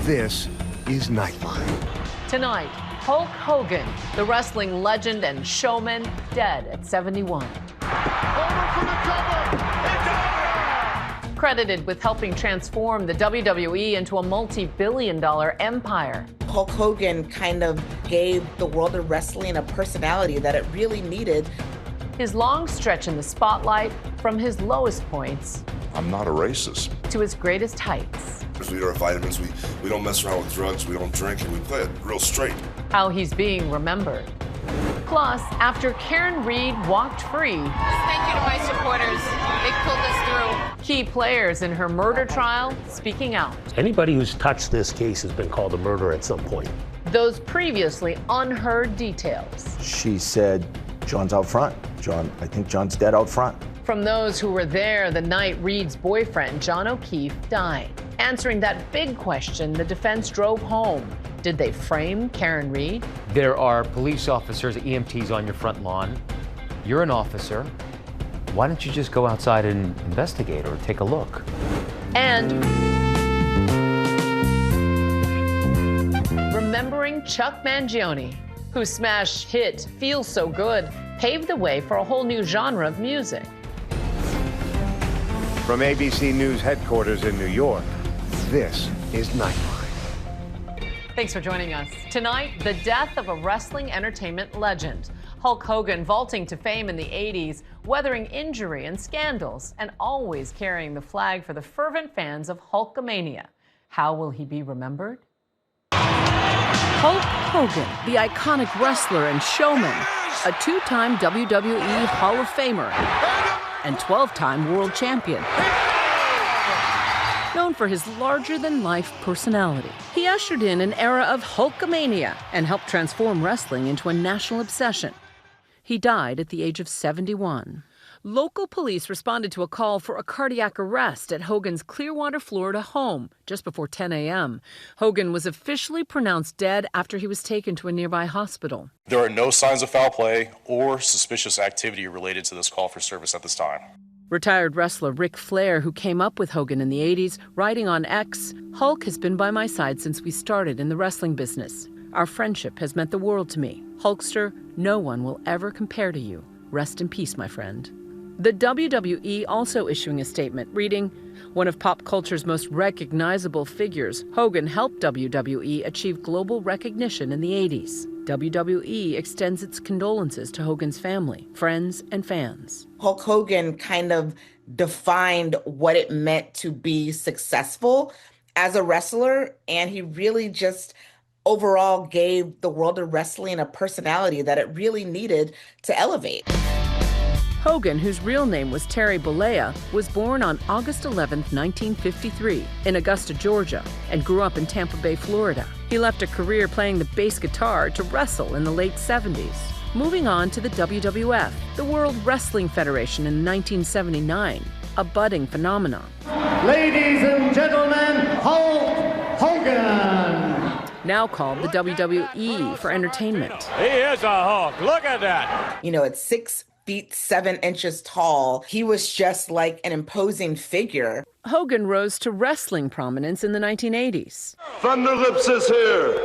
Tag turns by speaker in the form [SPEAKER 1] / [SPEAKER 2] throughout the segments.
[SPEAKER 1] This is Nightline.
[SPEAKER 2] Tonight, Hulk Hogan, the wrestling legend and showman, dead at 71. Credited with helping transform the WWE into a multi-billion-dollar empire.
[SPEAKER 3] Hulk Hogan kind of gave the world of wrestling a personality that it really needed.
[SPEAKER 2] His long stretch in the spotlight, from his lowest points
[SPEAKER 4] I'm not a racist.
[SPEAKER 2] to his greatest heights.
[SPEAKER 4] We eat our vitamins, we don't mess around with drugs, we don't drink, and we play it real straight.
[SPEAKER 2] How he's being remembered. Plus, after Karen Reed walked free,
[SPEAKER 5] Thank you to my supporters. They pulled us through.
[SPEAKER 2] key players in her murder trial speaking out.
[SPEAKER 6] Anybody who's touched this case has been called a murderer at some point.
[SPEAKER 2] Those previously unheard details.
[SPEAKER 7] She said, John's out front. I think John's dead out front.
[SPEAKER 2] From those who were there the night Reed's boyfriend, John O'Keefe, died. Answering that big question, the defense drove home. Did they frame Karen Reed?
[SPEAKER 8] There are police officers, EMTs on your front lawn. You're an officer. Why don't you just go outside and investigate or take a look?
[SPEAKER 2] And remembering Chuck Mangione, whose smash hit Feels So Good paved the way for a whole new genre of music.
[SPEAKER 1] From ABC News headquarters in New York, this is Nightline.
[SPEAKER 2] Thanks for joining us. Tonight, the death of a wrestling entertainment legend. Hulk Hogan vaulting to fame in the 80s, weathering injury and scandals, and always carrying the flag for the fervent fans of Hulkamania. How will he be remembered? Hulk Hogan, the iconic wrestler and showman, a two-time WWE Hall of Famer, and 12-time world champion. Known for his larger-than-life personality, he ushered in an era of Hulkamania and helped transform wrestling into a national obsession. He died at the age of 71. Local police responded to a call for a cardiac arrest at Hogan's Clearwater, Florida home just before 10 a.m. Hogan was officially pronounced dead after he was taken to a nearby hospital.
[SPEAKER 9] There are no signs of foul play or suspicious activity related to this call for service at this time.
[SPEAKER 2] Retired wrestler Ric Flair, who came up with Hogan in the 80s, writing on X, "Hulk has been by my side since we started in the wrestling business. Our friendship has meant the world to me. Hulkster, no one will ever compare to you. Rest in peace, my friend." The WWE also issuing a statement reading, "One of pop culture's most recognizable figures, Hogan helped WWE achieve global recognition in the 80s. WWE extends its condolences to Hogan's family, friends, and fans."
[SPEAKER 3] Hulk Hogan kind of defined what it meant to be successful as a wrestler, and he really just overall gave the world of wrestling a personality that it really needed to elevate.
[SPEAKER 2] Hogan, whose real name was Terry Bollea, was born on August 11, 1953, in Augusta, Georgia, and grew up in Tampa Bay, Florida. He left a career playing the bass guitar to wrestle in the late 70s, moving on to the WWF, the World Wrestling Federation, in 1979, a budding phenomenon.
[SPEAKER 10] Ladies and gentlemen, Hulk Hogan!
[SPEAKER 2] Now called the WWE for entertainment.
[SPEAKER 11] He is a Hulk. Look at that.
[SPEAKER 3] You know, at 6 feet 7 inches tall, he was just like an imposing figure.
[SPEAKER 2] Hogan rose to wrestling prominence in the 1980s.
[SPEAKER 4] Thunder Lips is here,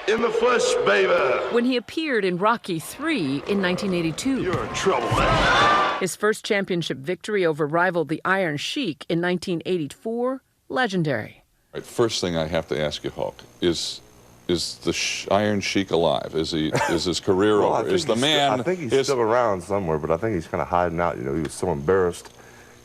[SPEAKER 4] in the flesh, baby.
[SPEAKER 2] When he appeared in Rocky III in 1982.
[SPEAKER 4] You're in trouble, man.
[SPEAKER 2] His first championship victory over rival the Iron Sheik in 1984, legendary.
[SPEAKER 12] Right, first thing I have to ask you, Hulk, is the Iron Sheik alive? Is his career over? Is the man?
[SPEAKER 13] I think he's still around somewhere, but I think he's kind of hiding out. You know, he was so embarrassed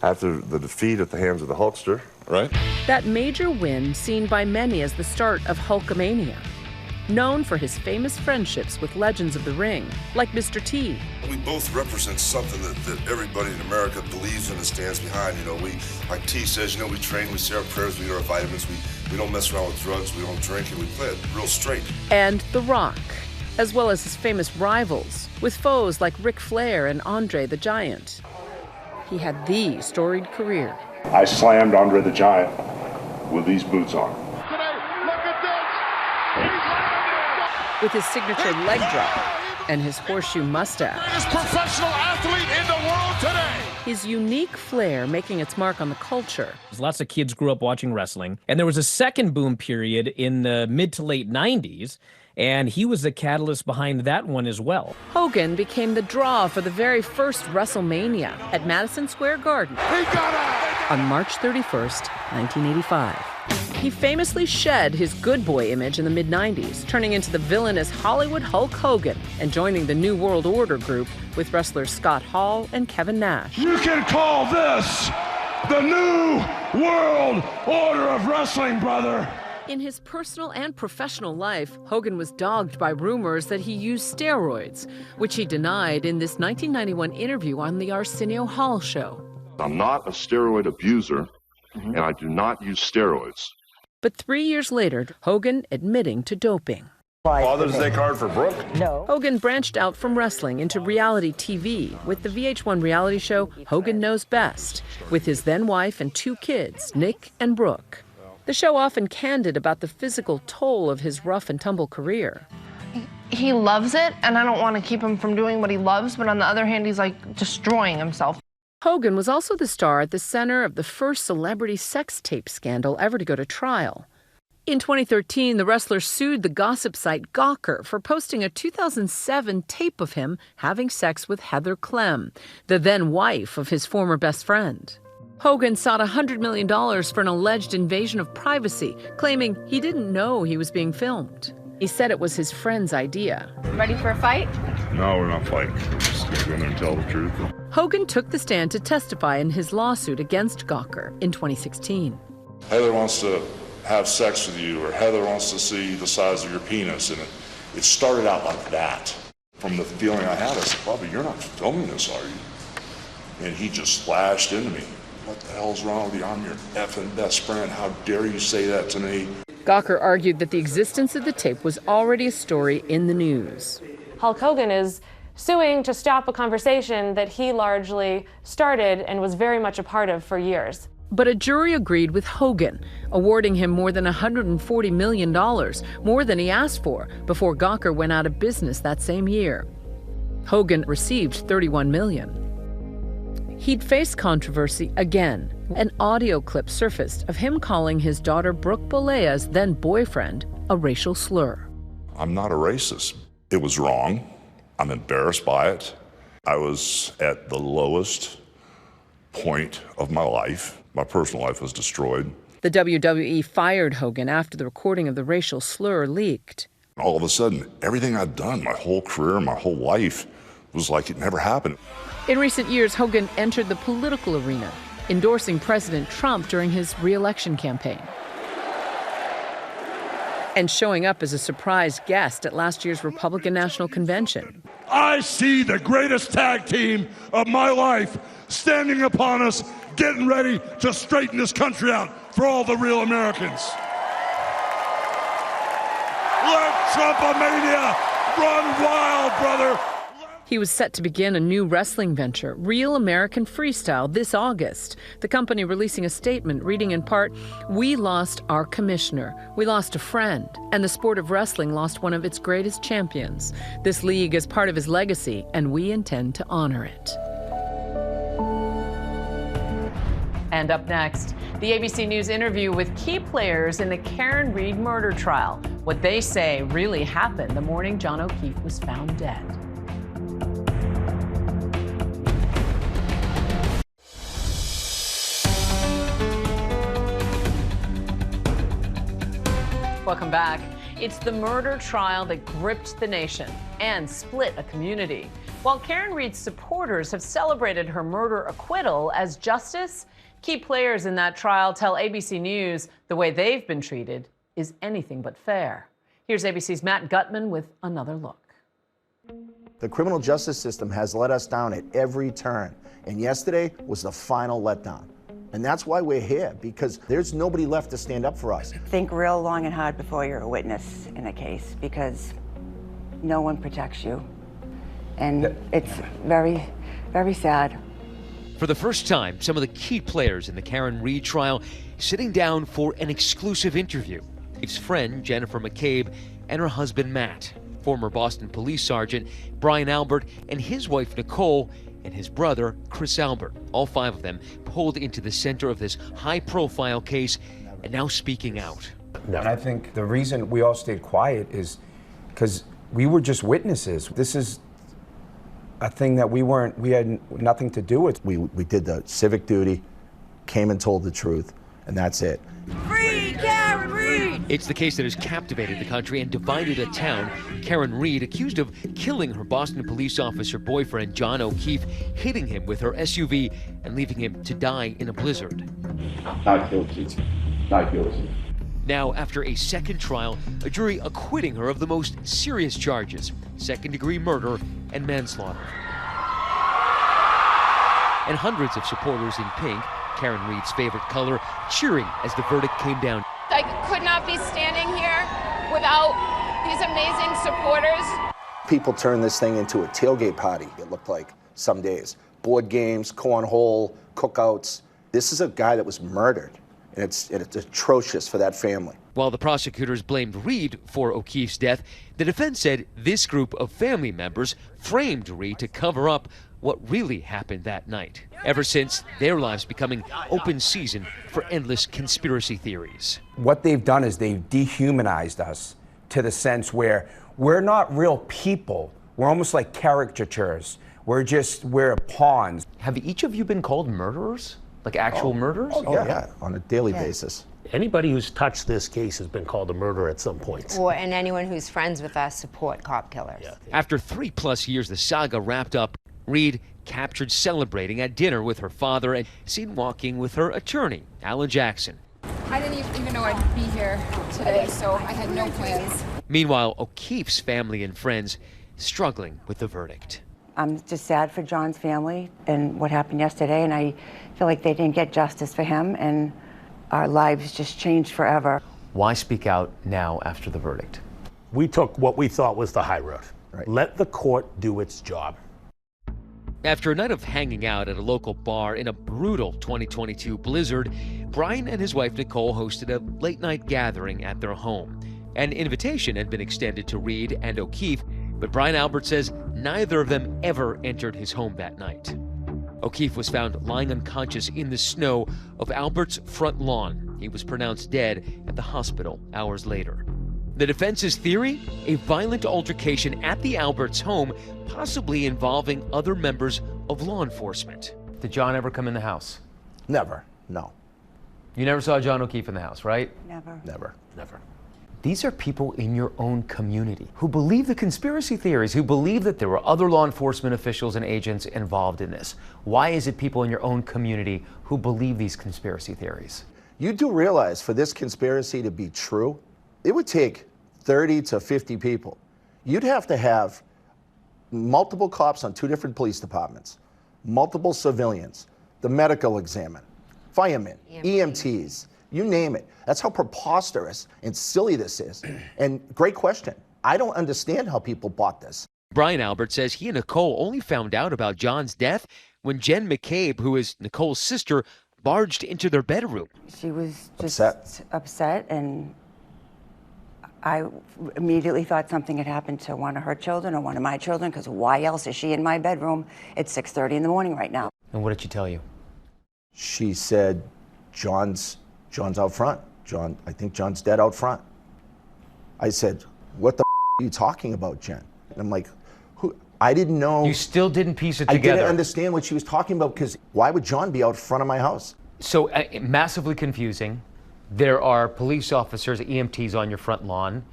[SPEAKER 13] after the defeat at the hands of the Hulkster.
[SPEAKER 12] Right.
[SPEAKER 2] That major win seen by many as the start of Hulkamania. Known for his famous friendships with legends of the ring, like Mr. T.
[SPEAKER 4] We both represent something that everybody in America believes in and stands behind. You know, like T says, you know, we train, we say our prayers, we eat our vitamins, we don't mess around with drugs, we don't drink, and we play it real straight.
[SPEAKER 2] And The Rock, as well as his famous rivals, with foes like Ric Flair and Andre the Giant. He had the storied career.
[SPEAKER 14] I slammed Andre the Giant with these boots on.
[SPEAKER 2] With his signature leg drop and his horseshoe mustache.
[SPEAKER 11] Greatest professional athlete in the world today.
[SPEAKER 2] his unique flair making its mark on the culture.
[SPEAKER 15] Lots of kids grew up watching wrestling, and there was a second boom period in the mid to late 90s, and he was the catalyst behind that one as well.
[SPEAKER 2] Hogan became the draw for the very first Wrestlemania at Madison Square Garden on March 31st, 1985. He famously shed his good boy image in the mid-90s, turning into the villainous Hollywood Hulk Hogan and joining the New World Order group with wrestlers Scott Hall and Kevin Nash.
[SPEAKER 14] You can call this the New World Order of Wrestling, brother.
[SPEAKER 2] In his personal and professional life, Hogan was dogged by rumors that he used steroids, which he denied in this 1991 interview on the Arsenio Hall show.
[SPEAKER 14] I'm not a steroid abuser, and I do not use steroids.
[SPEAKER 2] But 3 years later, Hogan admitting to doping.
[SPEAKER 13] Father's Day card for Brooke?
[SPEAKER 2] No. Hogan branched out from wrestling into reality TV with the VH1 reality show Hogan Knows Best, with his then wife and 2 kids, Nick and Brooke. The show often candid about the physical toll of his rough and tumble career.
[SPEAKER 16] He loves it, and I don't want to keep him from doing what he loves, but on the other hand, he's like destroying himself.
[SPEAKER 2] Hogan was also the star at the center of the first celebrity sex tape scandal ever to go to trial. In 2013, the wrestler sued the gossip site Gawker for posting a 2007 tape of him having sex with Heather Clem, the then wife of his former best friend. Hogan sought $100 million for an alleged invasion of privacy, claiming he didn't know he was being filmed. He said it was his friend's idea.
[SPEAKER 5] Ready for a fight?
[SPEAKER 14] No, we're not fighting. We're just going to go in there and tell the truth.
[SPEAKER 2] Hogan took the stand to testify in his lawsuit against Gawker in 2016.
[SPEAKER 4] Heather wants to have sex with you, or Heather wants to see the size of your penis, and it started out like that. From the feeling I had, I said, Bobby, you're not filming this, are you? And he just splashed into me. What the hell's wrong with you? I'm your effing best friend. How dare you say that to me?
[SPEAKER 2] Gawker argued that the existence of the tape was already a story in the news.
[SPEAKER 17] Hulk Hogan is suing to stop a conversation that he largely started and was very much a part of for years.
[SPEAKER 2] But a jury agreed with Hogan, awarding him more than $140 million, more than he asked for, before Gawker went out of business that same year. Hogan received $31 million. He'd face controversy again. An audio clip surfaced of him calling his daughter Brooke Bolea's then boyfriend a racial slur.
[SPEAKER 4] I'm not a racist. It was wrong. I'm embarrassed by it. I was at the lowest point of my life. My personal life was destroyed.
[SPEAKER 2] The WWE fired Hogan after the recording of the racial slur leaked.
[SPEAKER 4] All of a sudden, everything I'd done, my whole career, my whole life, was like it never happened.
[SPEAKER 2] In recent years, Hogan entered the political arena, endorsing President Trump during his re-election campaign, and showing up as a surprise guest at last year's Republican National Convention.
[SPEAKER 14] I see the greatest tag team of my life standing upon us, getting ready to straighten this country out for all the real Americans. Let Trumpomania run wild, brother.
[SPEAKER 2] He was set to begin a new wrestling venture, Real American Freestyle, this August. The company releasing a statement reading in part, "We lost our commissioner. We lost a friend. And the sport of wrestling lost one of its greatest champions. This league is part of his legacy, and we intend to honor it." And up next, the ABC News interview with key players in the Karen Read murder trial. What they say really happened the morning John O'Keefe was found dead. Welcome back. It's the murder trial that gripped the nation and split a community. While Karen Read's supporters have celebrated her murder acquittal as justice, key players in that trial tell ABC News the way they've been treated is anything but fair. Here's ABC's Matt Gutman with another look.
[SPEAKER 7] The criminal justice system has let us down at every turn, and yesterday was the final letdown. And that's why we're here, because there's nobody left to stand up for us.
[SPEAKER 18] Think real long and hard before you're a witness in a case, because no one protects you. And it's very, very sad.
[SPEAKER 8] For the first time, some of the key players in the Karen Read trial sitting down for an exclusive interview. His friend, Jennifer McCabe, and her husband, Matt. Former Boston Police Sergeant Brian Albert and his wife, Nicole, and his brother, Chris Albert. All 5 of them pulled into the center of this high-profile case and now speaking out.
[SPEAKER 19] And I think the reason we all stayed quiet is because we were just witnesses. This is a thing that we had nothing to do with.
[SPEAKER 7] We did the civic duty, came and told the truth, and that's it.
[SPEAKER 20] Free Karen Read!
[SPEAKER 8] It's the case that has captivated the country and divided a town. Karen Read, accused of killing her Boston police officer boyfriend, John O'Keefe, hitting him with her SUV and leaving him to die in a blizzard.
[SPEAKER 21] Not guilty. Not guilty.
[SPEAKER 8] Now, after a second trial, a jury acquitting her of the most serious charges, second-degree murder and manslaughter. And hundreds of supporters in pink, Karen Read's favorite color, cheering as the verdict came down.
[SPEAKER 5] I could not be standing here without these amazing supporters.
[SPEAKER 7] People turned this thing into a tailgate party, it looked like, some days. Board games, cornhole, cookouts. This is a guy that was murdered. And it's atrocious for that family.
[SPEAKER 8] While the prosecutors blamed Read for O'Keefe's death, the defense said this group of family members framed Read to cover up what really happened that night. Ever since, their lives becoming open season for endless conspiracy theories.
[SPEAKER 19] What they've done is they've dehumanized us to the sense where we're not real people. We're almost like caricatures. We're pawns.
[SPEAKER 22] Have each of you been called murderers? Like actual murderers?
[SPEAKER 7] Oh, yeah, on a daily basis.
[SPEAKER 6] Anybody who's touched this case has been called a murderer at some point.
[SPEAKER 23] And anyone who's friends with us support cop killers. Yeah.
[SPEAKER 8] After 3+ years, the saga wrapped up. Read captured celebrating at dinner with her father and seen walking with her attorney, Alan Jackson.
[SPEAKER 24] I didn't even know I'd be here today, so I had no plans.
[SPEAKER 8] Meanwhile, O'Keefe's family and friends struggling with the verdict.
[SPEAKER 18] I'm just sad for John's family and what happened yesterday, and I feel like they didn't get justice for him, and our lives just changed forever.
[SPEAKER 22] Why speak out now after the verdict?
[SPEAKER 6] We took what we thought was the high road. Right. Let the court do its job.
[SPEAKER 8] After a night of hanging out at a local bar in a brutal 2022 blizzard, Brian and his wife Nicole hosted a late-night gathering at their home. An invitation had been extended to Read and O'Keefe, but Brian Albert says neither of them ever entered his home that night. O'Keefe was found lying unconscious in the snow of Albert's front lawn. He was pronounced dead at the hospital hours later. The defense's theory? A violent altercation at the Alberts' home, possibly involving other members of law enforcement.
[SPEAKER 22] Did John ever come in the house?
[SPEAKER 7] Never, no.
[SPEAKER 22] You never saw John O'Keefe in the house, right?
[SPEAKER 18] Never.
[SPEAKER 7] Never, never.
[SPEAKER 22] These are people in your own community who believe the conspiracy theories, who believe that there were other law enforcement officials and agents involved in this. Why is it people in your own community who believe these conspiracy theories?
[SPEAKER 7] You do realize for this conspiracy to be true, it would take 30 to 50 people. You'd have to have multiple cops on 2 different police departments, multiple civilians, the medical examiner, firemen, EMTs, you name it. That's how preposterous and silly this is. And great question. I don't understand how people bought this.
[SPEAKER 8] Brian Albert says he and Nicole only found out about John's death when Jen McCabe, who is Nicole's sister, barged into their bedroom.
[SPEAKER 18] She was just upset, and I immediately thought something had happened to one of her children or one of my children, because why else is she in my bedroom at 6:30 in the morning right now?
[SPEAKER 22] And what did she tell you?
[SPEAKER 7] She said, John's out front. I think John's dead out front. I said, what the are you talking about, Jen? And I'm like, who? I didn't know.
[SPEAKER 22] You still didn't piece it together.
[SPEAKER 7] I didn't understand what she was talking about, because why would John be out front of my house?
[SPEAKER 22] So massively confusing. There are police officers, EMTs on your front lawn.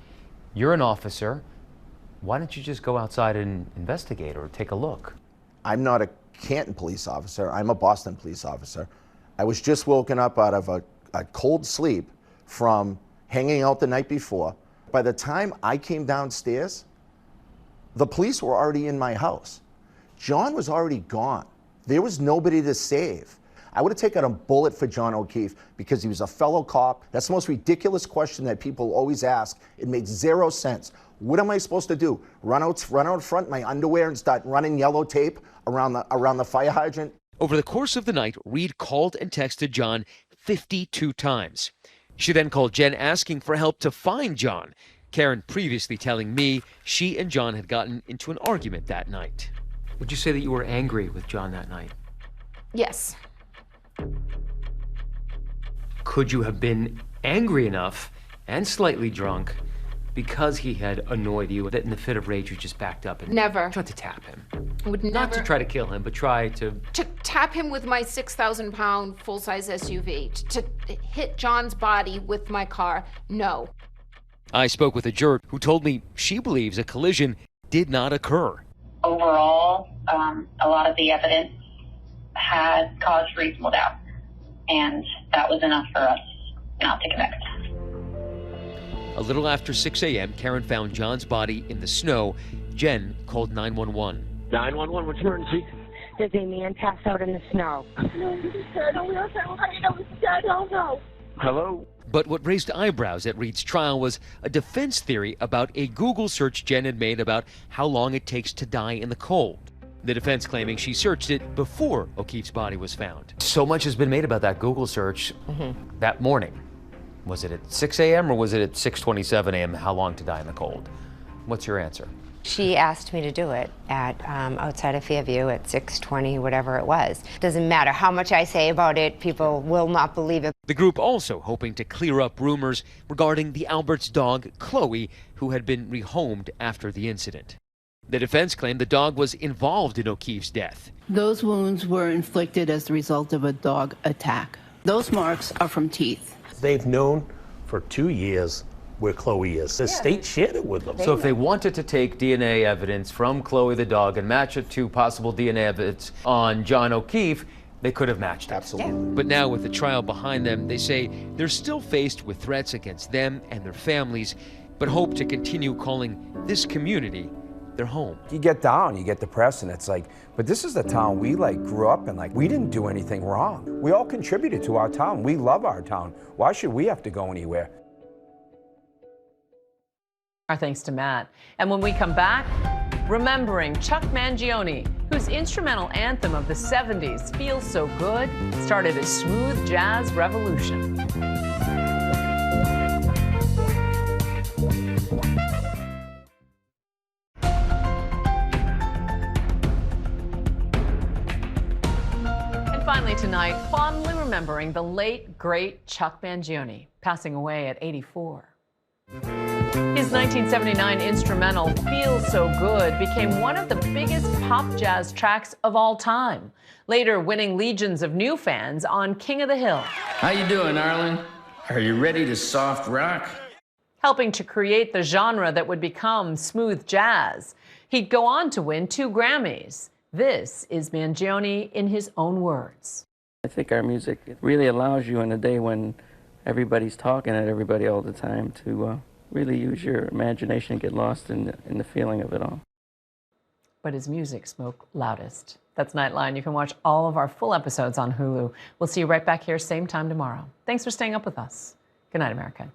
[SPEAKER 22] You're an officer. Why don't you just go outside and investigate or take a look?
[SPEAKER 7] I'm not a Canton police officer. I'm a Boston police officer. I was just woken up out of a cold sleep from hanging out the night before. By the time I came downstairs, the police were already in my house. John was already gone. There was nobody to save. I would have taken a bullet for John O'Keefe because he was a fellow cop. That's the most ridiculous question that people always ask. It made 0 sense. What am I supposed to do? Run out front in my underwear and start running yellow tape around the fire hydrant?
[SPEAKER 8] Over the course of the night, Read called and texted John 52 times. She then called Jen asking for help to find John. Karen previously telling me she and John had gotten into an argument that night. Would you say that you were angry with John that night?
[SPEAKER 5] Yes.
[SPEAKER 8] Could you have been angry enough and slightly drunk because he had annoyed you that in the fit of rage you just backed up and
[SPEAKER 5] Never.
[SPEAKER 8] tried to tap him?
[SPEAKER 5] Would never.
[SPEAKER 8] Not to try to kill him, but try to
[SPEAKER 5] tap him with my 6,000-pound full-size SUV. To hit John's body with my car. No.
[SPEAKER 8] I spoke with a juror who told me she believes a collision did not occur.
[SPEAKER 1] Overall, a lot of the evidence had caused reasonable doubt, and that was enough for us not to convict.
[SPEAKER 8] A little after 6 a.m., Karen found John's body in the snow. Jen called 911.
[SPEAKER 3] 911, what's your emergency?
[SPEAKER 9] There's a man passed out in the snow.
[SPEAKER 3] Hello?
[SPEAKER 8] But what raised eyebrows at Reed's trial was a defense theory about a Google search Jen had made about how long it takes to die in the cold. The defense claiming she searched it before O'Keefe's body was found. So much has been made about that Google search that morning. Was it at 6 a.m. or was it at 6:27 a.m. how long to die in the cold? What's your answer?
[SPEAKER 23] She asked me to do it at outside of Fairview at 6:20, whatever it was. Doesn't matter how much I say about it, people will not believe it.
[SPEAKER 8] The group also hoping to clear up rumors regarding the Albert's dog, Chloe, who had been rehomed after the incident. The defense claimed the dog was involved in O'Keefe's death.
[SPEAKER 10] Those wounds were inflicted as the result of a dog attack. Those marks are from teeth.
[SPEAKER 6] They've known for 2 years where Chloe is. The state shared it with them.
[SPEAKER 22] So if they wanted to take DNA evidence from Chloe the dog and match it to possible DNA evidence on John O'Keefe, they could have matched it.
[SPEAKER 7] Absolutely.
[SPEAKER 8] But now with the trial behind them, they say they're still faced with threats against them and their families, but hope to continue calling this community their home.
[SPEAKER 19] You get down, you get depressed, and it's like, but this is the town we grew up in. We didn't do anything wrong. We all contributed to our town. We love our town. Why should we have to go anywhere?
[SPEAKER 2] Our thanks to Matt. And when we come back, remembering Chuck Mangione, whose instrumental anthem of the 70s, Feels So Good, started a smooth jazz revolution. And finally tonight, fondly remembering the late, great Chuck Mangione, passing away at 84. His 1979 instrumental, Feels So Good, became one of the biggest pop jazz tracks of all time, later winning legions of new fans on King of the Hill.
[SPEAKER 25] How you doing, Arlen? Are you ready to soft rock?
[SPEAKER 2] Helping to create the genre that would become smooth jazz. He'd go on to win 2 Grammys. This is Mangione in his own words.
[SPEAKER 26] I think our music really allows you in a day when everybody's talking at everybody all the time to really use your imagination and get lost in the feeling of it all.
[SPEAKER 2] But his music spoke loudest. That's Nightline. You can watch all of our full episodes on Hulu. We'll see you right back here, same time tomorrow. Thanks for staying up with us. Good night, America.